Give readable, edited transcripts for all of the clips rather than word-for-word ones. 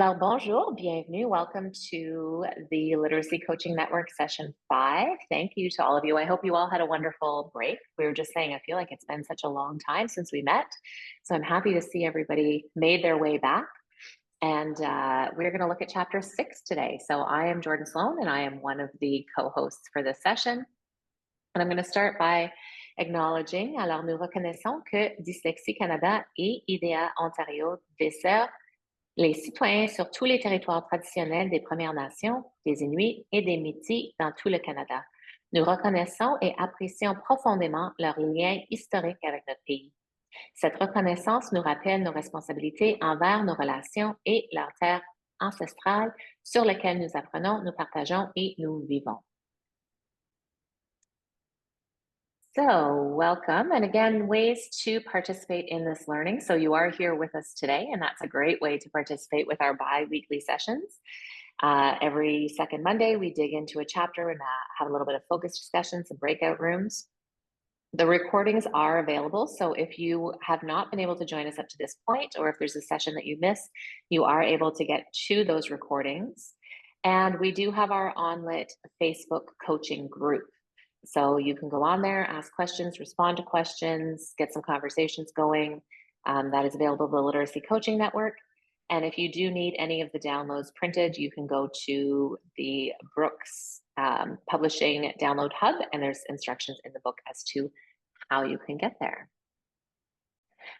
Alors, bonjour, bienvenue. Welcome to the Literacy Coaching Network session 5. Thank you to all of you. I hope you all had a wonderful break. We were just saying, I feel like it's been such a long time since we met. So I'm happy to see everybody made their way back. And we're going to look at chapter 6 today. So I am Jordan Sloan, and I am one of the co-hosts for this session. And I'm going to start by acknowledging, alors nous reconnaissons que Dyslexie Canada et IDEA Ontario dessert les citoyens sur tous les territoires traditionnels des Premières Nations, des Inuits et des Métis dans tout le Canada. Nous reconnaissons et apprécions profondément leur lien historique avec notre pays. Cette reconnaissance nous rappelle nos responsabilités envers nos relations et leur terre ancestrale sur lesquelles nous apprenons, nous partageons et nous vivons. So welcome, and again, ways to participate in this learning. So you are here with us today, and that's a great way to participate with our bi-weekly sessions. Every second Monday, we dig into a chapter and have a little bit of focus discussions and breakout rooms. The recordings are available, so if you have not been able to join us up to this point, or if there's a session that you missed, you are able to get to those recordings. And we do have our ONlit Facebook coaching group. So you can go on there, ask questions, respond to questions, get some conversations going. That is available to the Literacy Coaching Network. And if you do need any of the downloads printed, you can go to the Brooks Publishing Download Hub, and there's instructions in the book as to how you can get there.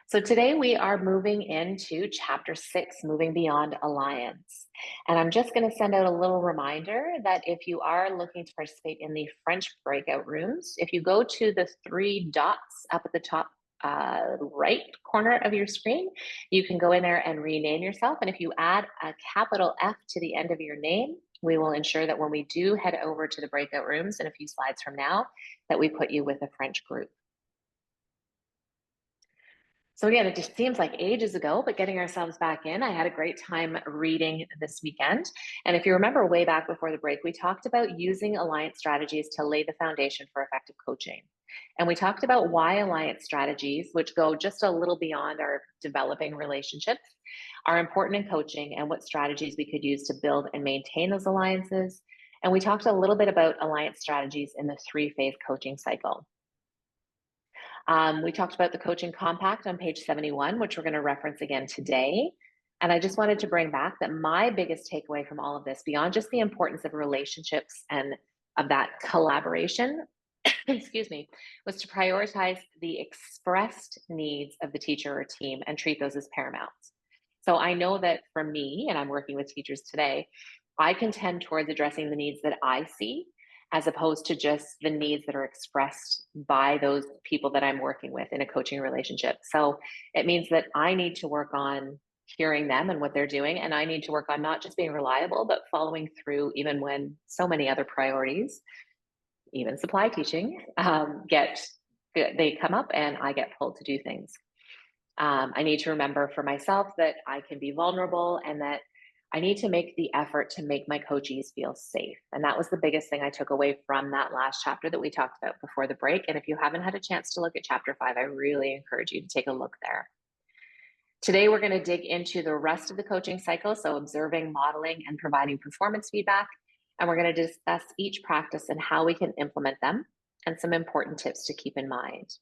So today we are moving into chapter 6, Moving Beyond Alliance. And I'm just going to send out a little reminder that if you are looking to participate in the French breakout rooms, if you go to the 3 dots up at the top right corner of your screen, you can go in there and rename yourself. And if you add a capital F to the end of your name, we will ensure that when we do head over to the breakout rooms in a few slides from now, that we put you with a French group. So again, it just seems like ages ago, but getting ourselves back in, I had a great time reading this weekend. And if you remember way back before the break, we talked about using alliance strategies to lay the foundation for effective coaching. And we talked about why alliance strategies, which go just a little beyond our developing relationships, are important in coaching and what strategies we could use to build and maintain those alliances. And we talked a little bit about alliance strategies in the 3-phase coaching cycle. We talked about the coaching compact on page 71, which we're going to reference again today. And I just wanted to bring back that my biggest takeaway from all of this, beyond just the importance of relationships and of that collaboration, excuse me, was to prioritize the expressed needs of the teacher or team and treat those as paramount. So I know that for me, and I'm working with teachers today, I can tend towards addressing the needs that I see, as opposed to just the needs that are expressed by those people that I'm working with in a coaching relationship. So it means that I need to work on hearing them and what they're doing. And I need to work on not just being reliable, but following through even when so many other priorities, even supply teaching, they come up and I get pulled to do things. I need to remember for myself that I can be vulnerable and that I need to make the effort to make my coachees feel safe. And that was the biggest thing I took away from that last chapter that we talked about before the break. And if you haven't had a chance to look at chapter 5, I really encourage you to take a look there. Today, we're going to dig into the rest of the coaching cycle. So observing, modeling, and providing performance feedback. And we're going to discuss each practice and how we can implement them and some important tips to keep in mind.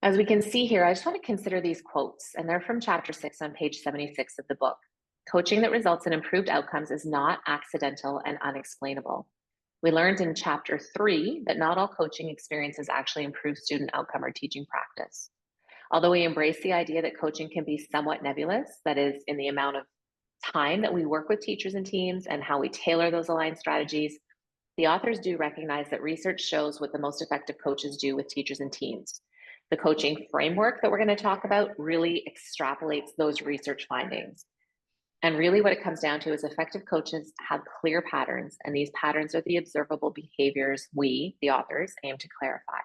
As we can see here, I just want to consider these quotes, and they're from chapter 6 on page 76 of the book. Coaching that results in improved outcomes is not accidental and unexplainable. We learned in chapter 3 that not all coaching experiences actually improve student outcome or teaching practice. Although we embrace the idea that coaching can be somewhat nebulous, that is, in the amount of time that we work with teachers and teams and how we tailor those alliance strategies, the authors do recognize that research shows what the most effective coaches do with teachers and teams. The coaching framework that we're going to talk about really extrapolates those research findings. And really what it comes down to is effective coaches have clear patterns, and these patterns are the observable behaviors we, the authors, aim to clarify.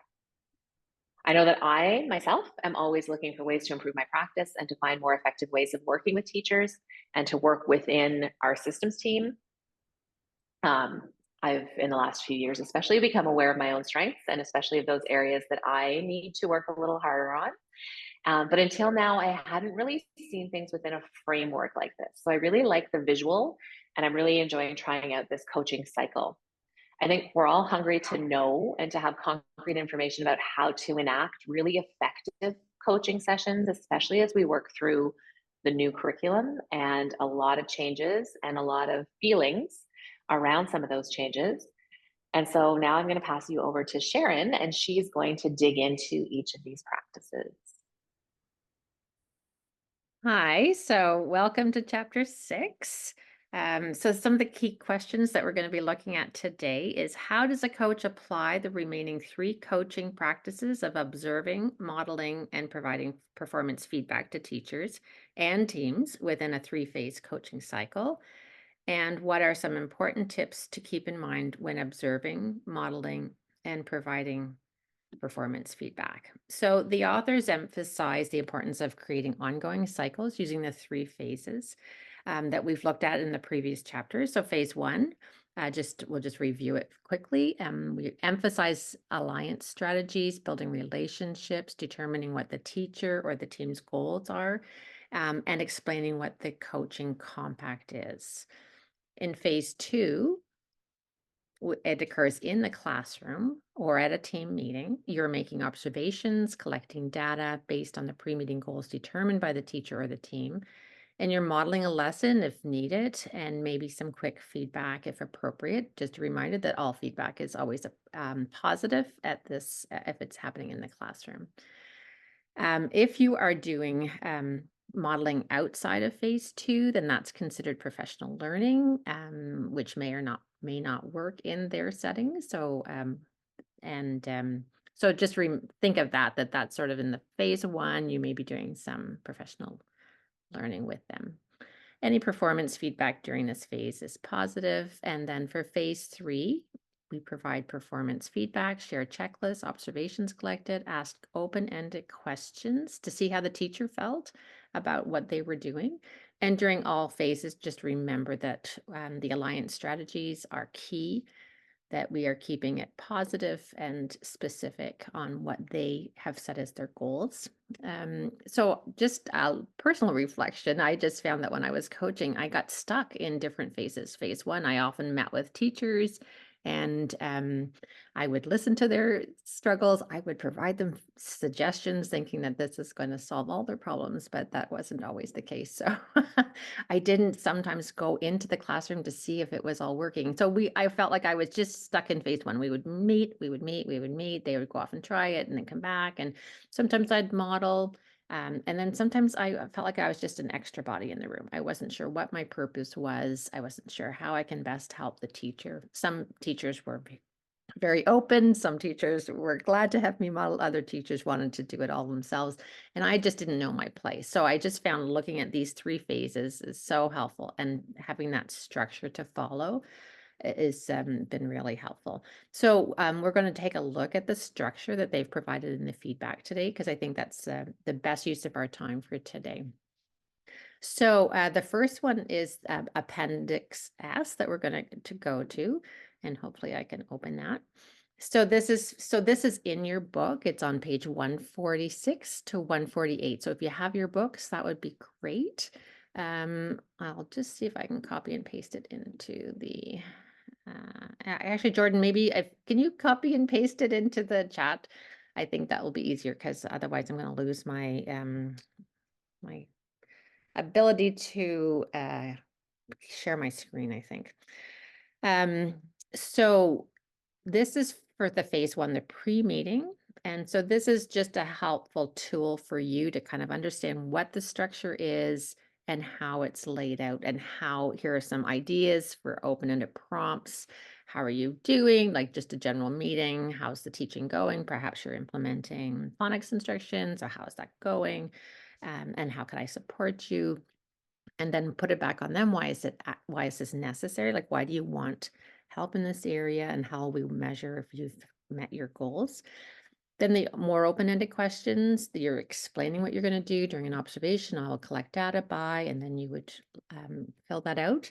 I know that I, myself, am always looking for ways to improve my practice and to find more effective ways of working with teachers and to work within our systems team. I've, in the last few years, especially become aware of my own strengths and especially of those areas that I need to work a little harder on. But until now, I hadn't really seen things within a framework like this. So I really like the visual, and I'm really enjoying trying out this coaching cycle. I think we're all hungry to know and to have concrete information about how to enact really effective coaching sessions, especially as we work through the new curriculum and a lot of changes and a lot of feelings around some of those changes. And so now I'm going to pass you over to Sharon, and she's going to dig into each of these practices. Hi, so welcome to chapter 6. So some of the key questions that we're going to be looking at today is how does a coach apply the remaining 3 coaching practices of observing, modeling, and providing performance feedback to teachers and teams within a 3-phase coaching cycle? And what are some important tips to keep in mind when observing, modeling, and providing performance feedback? So the authors emphasize the importance of creating ongoing cycles using the 3 phases that we've looked at in the previous chapters. So phase 1, we'll just review it quickly. We emphasize alliance strategies, building relationships, determining what the teacher or the team's goals are, and explaining what the coaching compact is. In phase 2, it occurs in the classroom or at a team meeting. You're making observations, collecting data based on the pre-meeting goals determined by the teacher or the team, and you're modeling a lesson if needed, and maybe some quick feedback if appropriate. Just a reminder that all feedback is always positive at this if it's happening in the classroom. If you are doing modeling outside of phase 2, then that's considered professional learning, which may not work in their setting. So just think of that that's sort of in the phase 1. You may be doing some professional learning with them. Any performance feedback during this phase is positive. And then for phase 3, we provide performance feedback, share checklists, observations collected, ask open-ended questions to see how the teacher felt about what they were doing. And during all phases, just remember that the alliance strategies are key, that we are keeping it positive and specific on what they have set as their goals. So just a personal reflection, I just found that when I was coaching, I got stuck in different phases. Phase 1, I often met with teachers and I would listen to their struggles. I would provide them suggestions, thinking that this is going to solve all their problems, but that wasn't always the case. So I didn't sometimes go into the classroom to see if it was all working. So I felt like I was just stuck in phase 1. We would meet, we would meet, we would meet. They would go off and try it and then come back. And sometimes I'd model. And then sometimes I felt like I was just an extra body in the room. I wasn't sure what my purpose was. I wasn't sure how I can best help the teacher. Some teachers were very open. Some teachers were glad to have me model. Other teachers wanted to do it all themselves. And I just didn't know my place. So I just found looking at these 3 phases is so helpful, and having that structure to follow is been really helpful. So we're going to take a look at the structure that they've provided in the feedback today, because I think that's the best use of our time for today. So the first one is Appendix S that we're going to go to, and hopefully I can open that. So this is in your book. It's on page 146 to 148. So if you have your books, that would be great. I'll just see if I can copy and paste it into the. Actually, Jordan, maybe can you copy and paste it into the chat? I think that will be easier, because otherwise I'm going to lose my ability to share my screen, I think. So this is for the phase 1, the pre-meeting. And so this is just a helpful tool for you to kind of understand what the structure is and how it's laid out, and here are some ideas for open-ended prompts. How are you doing? Like just a general meeting. How's the teaching going? Perhaps you're implementing phonics instructions, or how's that going? And how can I support you? And then put it back on them. Why is this necessary? Like, why do you want help in this area, and how will we measure if you've met your goals? Then the more open-ended questions, you're explaining what you're going to do during an observation. I'll collect data by, and then you would fill that out.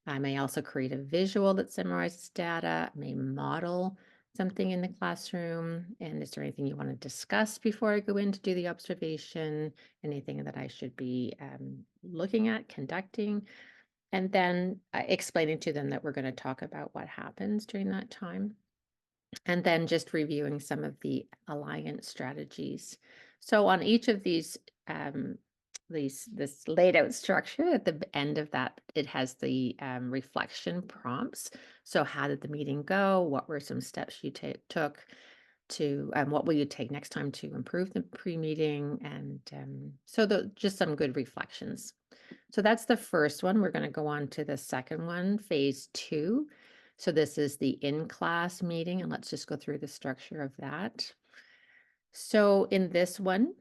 I may also create a visual that summarizes data. I may model something in the classroom? And is there anything you want to discuss before I go in to do the observation? Anything that I should be looking at, conducting? And then explaining to them that we're going to talk about what happens during that time. And then just reviewing some of the alliance strategies. So on each of um, this laid out structure at the end of that, it has the reflection prompts. So how did the meeting go? What were some steps you took to, what will you take next time to improve the pre-meeting? And just some good reflections. So that's the first one. We're going to go on to the second one, phase 2. So this is the in-class meeting, and let's just go through the structure of that. So in this one,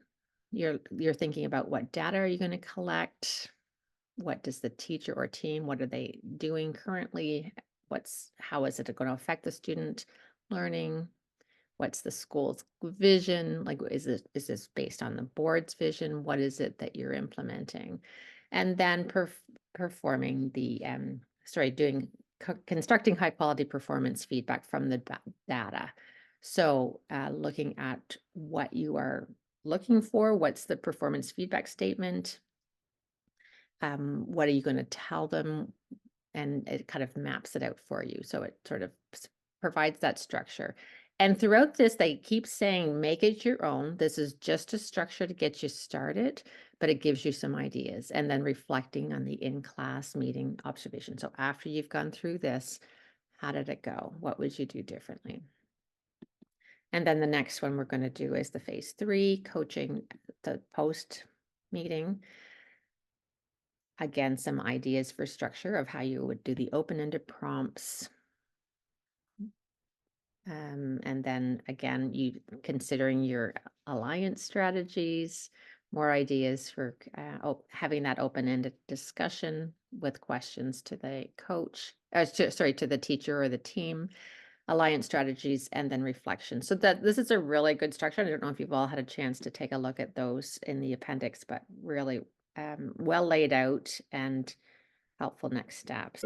you're thinking about what data are you going to collect? What does the teacher or team, what are they doing currently? How is it going to affect the student learning? What's the school's vision? Like, is this based on the board's vision? What is it that you're implementing? And then performing doing constructing high quality performance feedback from the data. So, looking at what you are looking for, what's the performance feedback statement? What are you going to tell them? And it kind of maps it out for you. So it sort of provides that structure. And throughout this, they keep saying, make it your own. This is just a structure to get you started, but it gives you some ideas. And then reflecting on the in-class meeting observation. So after you've gone through this, how did it go? What would you do differently? And then the next one we're going to do is the phase 3, coaching the post meeting. Again, some ideas for structure of how you would do the open-ended prompts. And then again, you considering your alliance strategies, more ideas for having that open-ended discussion with questions to the coach, to the teacher or the team, alliance strategies, and then reflection. So that this is a really good structure. I don't know if you've all had a chance to take a look at those in the appendix, but really well laid out and helpful next steps.